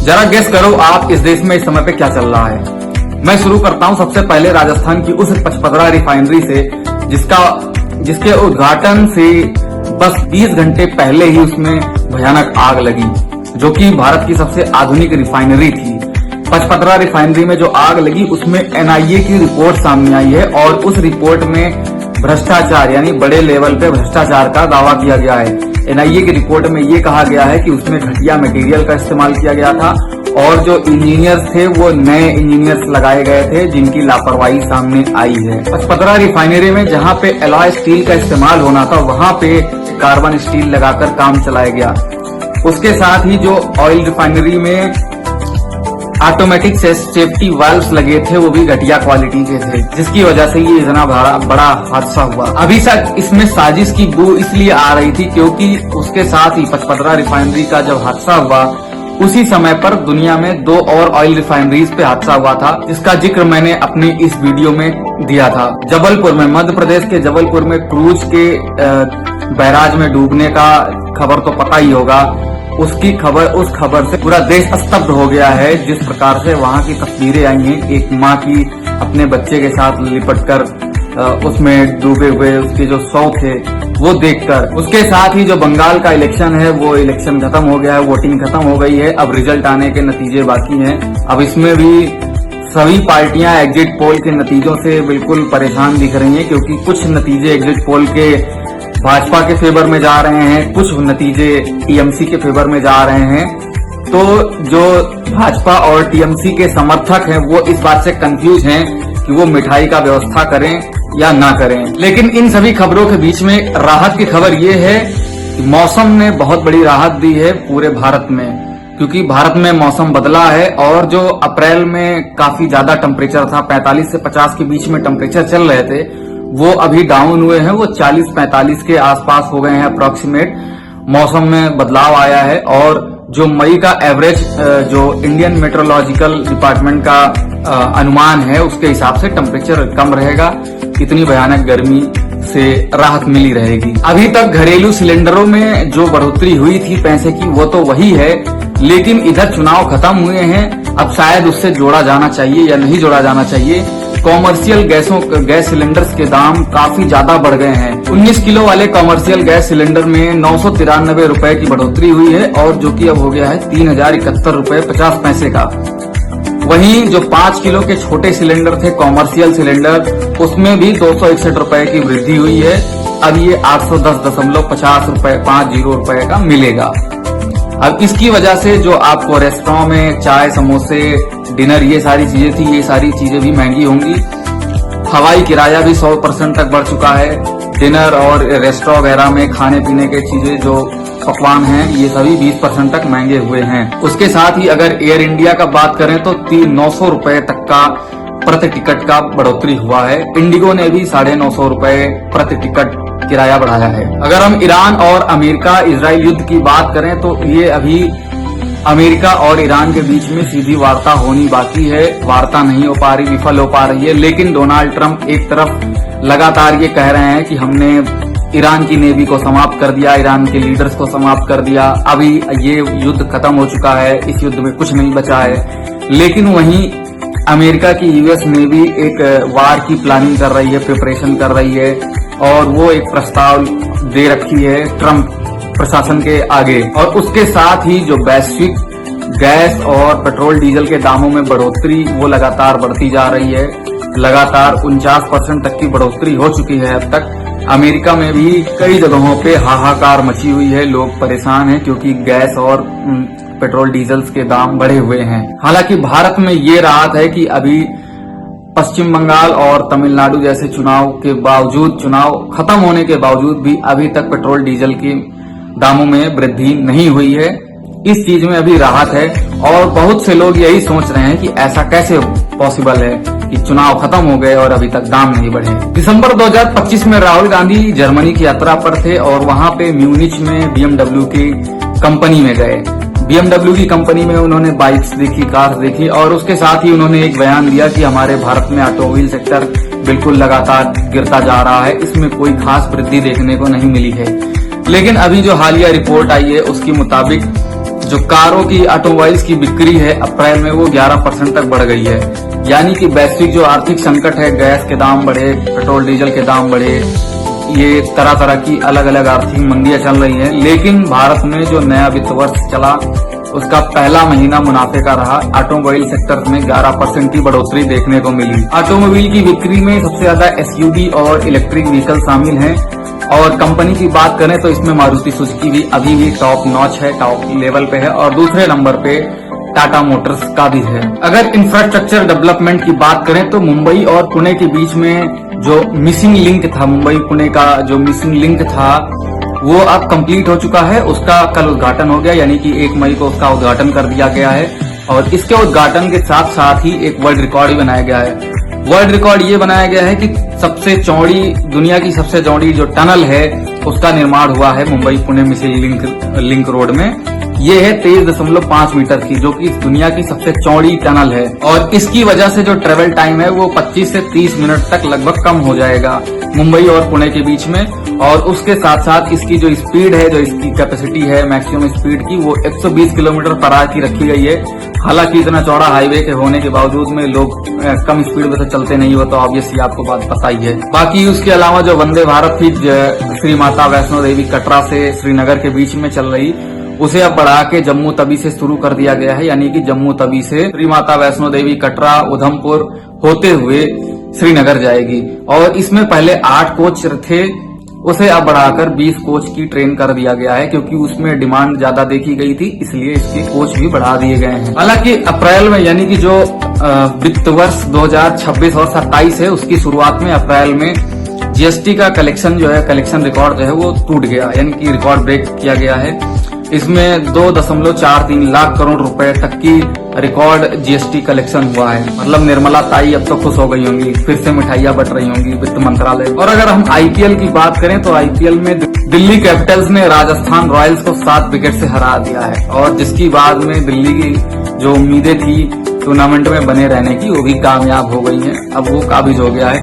जरा गेस करो आप इस देश में इस समय पे क्या चल रहा है। मैं शुरू करता हूं सबसे पहले राजस्थान की उस पचपदरा रिफाइनरी से जिसके उद्घाटन से बस 20 घंटे पहले ही उसमें भयानक आग लगी, जो कि भारत की सबसे आधुनिक रिफाइनरी थी। पचपदरा रिफाइनरी में जो आग लगी उसमें एनआईए की रिपोर्ट सामने आई है और उस रिपोर्ट में भ्रष्टाचार यानी बड़े लेवल पे भ्रष्टाचार का दावा किया गया है। एनआईए की रिपोर्ट में ये कहा गया है कि उसमें घटिया मटेरियल का इस्तेमाल किया गया था और जो इंजीनियर्स थे वो नए इंजीनियर्स लगाए गए थे जिनकी लापरवाही सामने आई है। पचपदरा रिफाइनरी में जहां पे एलॉय स्टील का इस्तेमाल होना था वहां पे कार्बन स्टील लगाकर काम चलाया गया। उसके साथ ही जो ऑयल रिफाइनरी में ऑटोमेटिक सेफ्टी वाल्व्स लगे थे वो भी घटिया क्वालिटी के थे, जिसकी वजह से ये इतना बड़ा हादसा हुआ। अभी तक इसमें साजिश की बू इसलिए आ रही थी क्योंकि उसके साथ ही पचपदरा रिफाइनरी का जब हादसा हुआ उसी समय पर दुनिया में 2 और ऑयल रिफाइनरीज पे हादसा हुआ था, जिसका जिक्र मैंने अपनी इस वीडियो में दिया था। जबलपुर में, मध्य प्रदेश के जबलपुर में क्रूज के बैराज में डूबने का खबर तो पता ही होगा। उस खबर से पूरा देश स्तब्ध हो गया है। जिस प्रकार से वहां की तस्वीरें आई हैं, एक माँ की अपने बच्चे के साथ लिपटकर उसमें डूबे हुए उसके जो शव थे वो देखकर। उसके साथ ही जो बंगाल का इलेक्शन है वो इलेक्शन खत्म हो गया है, वोटिंग खत्म हो गई है, अब रिजल्ट आने के नतीजे बाकी हैं। अब इसमें भी सभी पार्टियां एग्जिट पोल के नतीजों से बिल्कुल परेशान दिख रही हैं, क्योंकि कुछ नतीजे एग्जिट पोल के भाजपा के फेवर में जा रहे हैं, कुछ नतीजे टीएमसी के फेवर में जा रहे हैं। तो जो भाजपा और टीएमसी के समर्थक हैं वो इस बात से कंफ्यूज हैं कि वो मिठाई का व्यवस्था करें या ना करें। लेकिन इन सभी खबरों के बीच में राहत की खबर ये है कि मौसम ने बहुत बड़ी राहत दी है पूरे भारत में, क्योंकि भारत में मौसम बदला है और जो अप्रैल में काफी ज्यादा टेम्परेचर था, 45 से 50 के बीच में टेम्परेचर चल रहे थे, वो अभी डाउन हुए हैं, वो 40-45 के आसपास हो गए हैं अप्रोक्सीमेट। मौसम में बदलाव आया है और जो मई का एवरेज जो इंडियन मेट्रोलॉजिकल डिपार्टमेंट का अनुमान है उसके हिसाब से टेम्परेचर कम रहेगा। इतनी भयानक गर्मी से राहत मिली रहेगी। अभी तक घरेलू सिलेंडरों में जो बढ़ोतरी हुई थी पैसे की वो तो वही है, लेकिन इधर चुनाव खत्म हुए हैं, अब शायद उससे जोड़ा जाना चाहिए या नहीं जोड़ा जाना चाहिए। कॉमर्शियल गैस सिलेंडर्स के दाम काफी ज्यादा बढ़ गए हैं। 19 किलो वाले कॉमर्शियल गैस सिलेंडर में 993 रुपए की बढ़ोतरी हुई है और जो कि अब हो गया है 3071 रुपए 50 पैसे का। वहीं जो 5 किलो के छोटे सिलेंडर थे कॉमर्शियल सिलेंडर, उसमें भी 261 रुपए की वृद्धि हुई है। अब ये 810.50 रुपए का मिलेगा। अब इसकी वजह से जो आपको रेस्टोरेंट में चाय, समोसे, डिनर ये सारी चीजें थी, ये सारी चीजें भी महंगी होंगी। हवाई किराया भी 100% तक बढ़ चुका है। डिनर और रेस्टोरेंट वगैरह में खाने पीने के चीजें जो पकवान हैं ये सभी 20% तक महंगे हुए हैं। उसके साथ ही अगर एयर इंडिया का बात करें तो 900 रुपए तक का प्रति टिकट का बढ़ोतरी हुआ है। इंडिगो ने भी 950 रुपए प्रति टिकट किराया बढ़ाया है। अगर हम ईरान और अमेरिका इजराइल युद्ध की बात करें तो ये अभी अमेरिका और ईरान के बीच में सीधी वार्ता होनी बाकी है। वार्ता नहीं हो पा रही, विफल हो पा रही है। लेकिन डोनाल्ड ट्रंप एक तरफ लगातार ये कह रहे हैं कि हमने ईरान की नेवी को समाप्त कर दिया, ईरान के लीडर्स को समाप्त कर दिया, अभी ये युद्ध खत्म हो चुका है, इस युद्ध में कुछ नहीं बचा है। लेकिन वहीं अमेरिका की यूएस नेवी एक वार की प्लानिंग कर रही है, प्रिपरेशन कर रही है और वो एक प्रस्ताव दे रखी है ट्रंप प्रशासन के आगे। और उसके साथ ही जो वैश्विक गैस और पेट्रोल डीजल के दामों में बढ़ोतरी वो लगातार बढ़ती जा रही है। लगातार 49% तक की बढ़ोतरी हो चुकी है अब तक। अमेरिका में भी कई जगहों पे हाहाकार मची हुई है, लोग परेशान हैं क्योंकि गैस और पेट्रोल डीजल्स के दाम बढ़े हुए हैं। हालांकि भारत में ये राहत है कि अभी पश्चिम बंगाल और तमिलनाडु जैसे चुनाव के बावजूद, चुनाव खत्म होने के बावजूद भी अभी तक पेट्रोल डीजल के दामों में वृद्धि नहीं हुई है। इस चीज में अभी राहत है और बहुत से लोग यही सोच रहे हैं कि ऐसा कैसे पॉसिबल है कि चुनाव खत्म हो गए और अभी तक दाम नहीं बढ़े। दिसंबर 2025 में राहुल गांधी जर्मनी की यात्रा पर थे और वहां पे म्यूनिच में BMW की कंपनी में गए। BMW की कंपनी में उन्होंने बाइक्स देखी, कार्स देखी और उसके साथ ही उन्होंने एक बयान दिया कि हमारे भारत में ऑटोमोबाइल सेक्टर बिल्कुल लगातार गिरता जा रहा है, इसमें कोई खास वृद्धि देखने को नहीं मिली है। लेकिन अभी जो हालिया रिपोर्ट आई है उसके मुताबिक जो कारों की ऑटोमोबाइल्स की बिक्री है अप्रैल में वो 11% तक बढ़ गई है। यानी कि वैश्विक जो आर्थिक संकट है, गैस के दाम बढ़े, पेट्रोल डीजल के दाम बढ़े, ये तरह तरह की अलग अलग आर्थिक मंदियां चल रही हैं, लेकिन भारत में जो नया वित्त वर्ष चला उसका पहला महीना मुनाफे का रहा। ऑटोमोबाइल सेक्टर में 11% की बढ़ोतरी देखने को मिली। ऑटोमोबाइल की बिक्री में सबसे ज्यादा एसयूवी और इलेक्ट्रिक व्हीकल शामिल हैं। और कंपनी की बात करें तो इसमें मारुति सुजुकी भी अभी भी टॉप नॉच है, टॉप लेवल पे है, और दूसरे नंबर पे टाटा मोटर्स का भी है। अगर इंफ्रास्ट्रक्चर डेवलपमेंट की बात करें तो मुंबई और पुणे के बीच में जो मिसिंग लिंक था, मुंबई पुणे का जो मिसिंग लिंक था वो अब कंप्लीट हो चुका है। उसका कल उद्घाटन हो गया, यानी कि 1 मई को उसका उद्घाटन कर दिया गया है। और इसके उद्घाटन के साथ साथ ही एक वर्ल्ड रिकॉर्ड भी बनाया गया है। वर्ल्ड रिकॉर्ड ये बनाया गया है कि सबसे चौड़ी, दुनिया की सबसे चौड़ी जो टनल है उसका निर्माण हुआ है Mumbai Pune missing link road में। ये है 23.5 मीटर की, जो कि दुनिया की सबसे चौड़ी टनल है। और इसकी वजह से जो ट्रेवल टाइम है वो 25 से 30 मिनट तक लगभग कम हो जाएगा मुंबई और पुणे के बीच में। और उसके साथ साथ इसकी जो स्पीड है, जो इसकी कैपेसिटी है मैक्सिमम स्पीड की, वो 120 किलोमीटर पर आवर की रखी गई है। हालांकि इतना चौड़ा हाईवे के होने के बावजूद में लोग कम स्पीड में तो चलते नहीं, हो तो ऑब्वियसली आपको बात पता ही है। बाकी उसके अलावा जो वंदे भारत थी श्री माता वैष्णो देवी कटरा से श्रीनगर के बीच में चल रही, उसे अब बढ़ा के जम्मू तवी से शुरू कर दिया गया है। यानी कि जम्मू तवी से श्री माता वैष्णो देवी कटरा उधमपुर होते हुए श्रीनगर जाएगी। और इसमें पहले 8 कोच थे, उसे अब बढ़ाकर 20 कोच की ट्रेन कर दिया गया है, क्योंकि उसमें डिमांड ज्यादा देखी गई थी, इसलिए इसके कोच भी बढ़ा दिए गए हैं। हालांकि अप्रैल में, यानी कि जो वित्त वर्ष 2026 और 27 है, उसकी शुरुआत में अप्रैल में जीएसटी का कलेक्शन जो है, कलेक्शन रिकॉर्ड जो है वो टूट गया, यानी कि रिकॉर्ड ब्रेक किया गया है। इसमें 2.43 लाख करोड़ रुपए तक की रिकॉर्ड जीएसटी कलेक्शन हुआ है। मतलब निर्मला ताई अब तो खुश हो गई होंगी, फिर से मिठाइयां बट रही होंगी वित्त मंत्रालय। और अगर हम आईपीएल की बात करें तो आईपीएल में दिल्ली कैपिटल्स ने राजस्थान रॉयल्स को 7 विकेट से हरा दिया है, और जिसकी बाद में दिल्ली की जो उम्मीदें थी टूर्नामेंट में बने रहने की, वो भी कामयाब हो गई हैं। अब वो काबिज हो गया है।